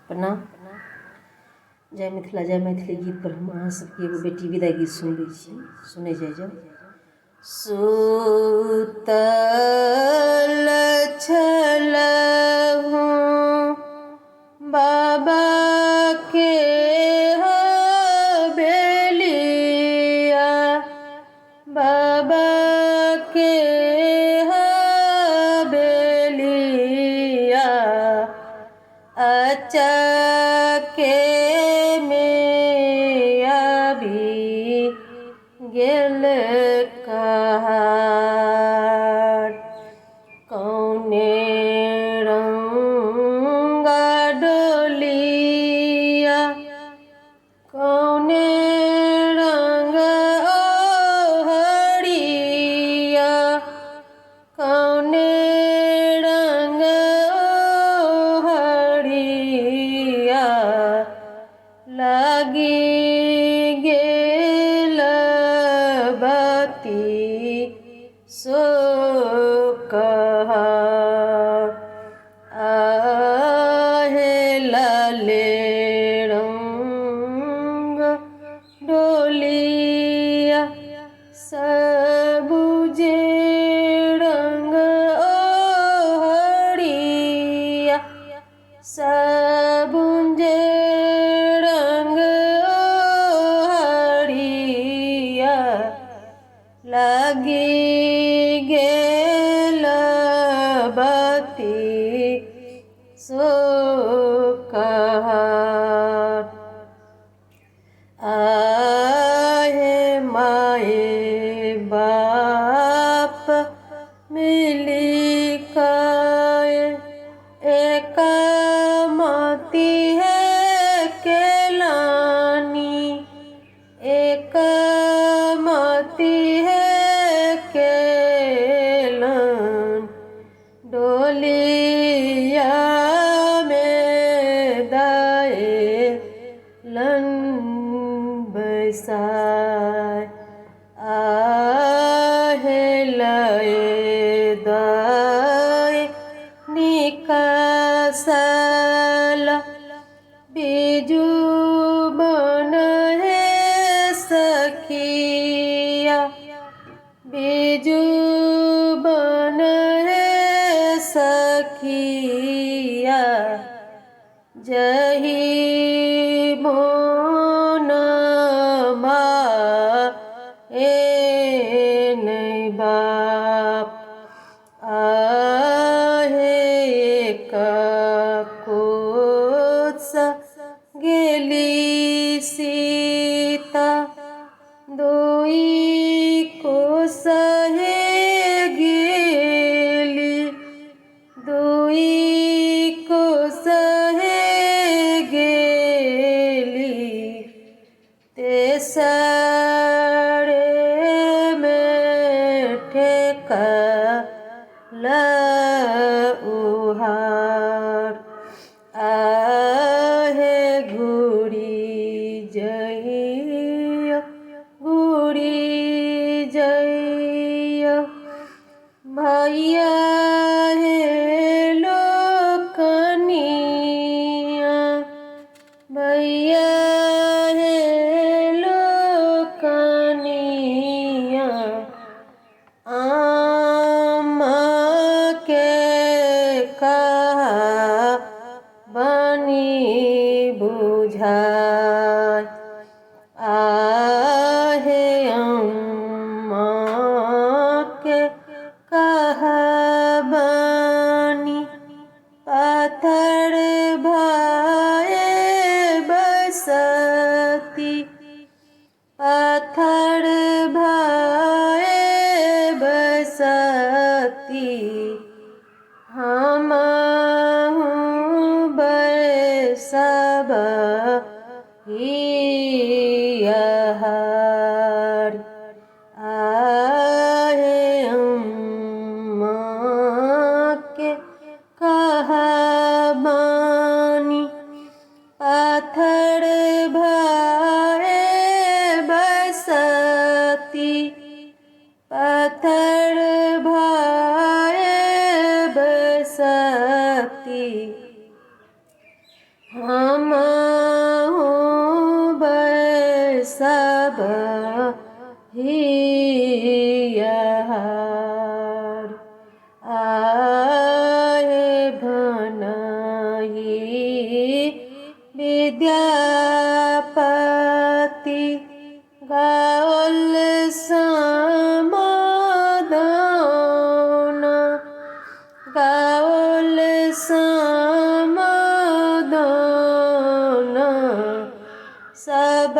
प्रणाम। जय मिथिला जय मैथिली गीत पर हम अहाँ सबके एगो बेटी विदाई गीत सुनबै छी। सुनै जाइ जाउ। सुतल छलहुँ बाबा के हवेलिया, बाबा के हवेलिया, अचके में अभी गेल कहार। कौने रंग डोलिया, कौने रंग ओहरिया, कौने रंग ओहरिया, लागी गेल बत्ती सो कहार। आहे लाले रंग डोलिया, सबुजे रंग ओहरिया, सबुजे रंग ओहरिया, लागी गेल बत्ती सो कहार। आहे माए बाप मिली काए, एक मोती है केलानी, एक मोती है केलान, डोलिया में दाए लन बैसाय। आहे लए दाए निकासल, बीजू बन है सखिया, बीजू बन है सखिया, जही मोन माए नहीं बाप। आहे कोस गेली सीता, दुई कोस हे गेली, दुई कोस हे गेली, तेसरे में ठेकल उहार। आहे घुरी जइयो, घुरी जइयो, भैया हे लोकनिया, भैया हे लोकनिया, आमा के कहावनी बुझाय। आहे अम्मा के कहावनी, पाथर भाए बसती, पाथर भाए बसती, हमहु बरसब हियार। आहे अम्मा के कहावनी, पाथर भाए बसती, पाथर भाए बसती, हम सब हियार आए भनहि विद्यापति गाओल समाधान गाओल समाधान सब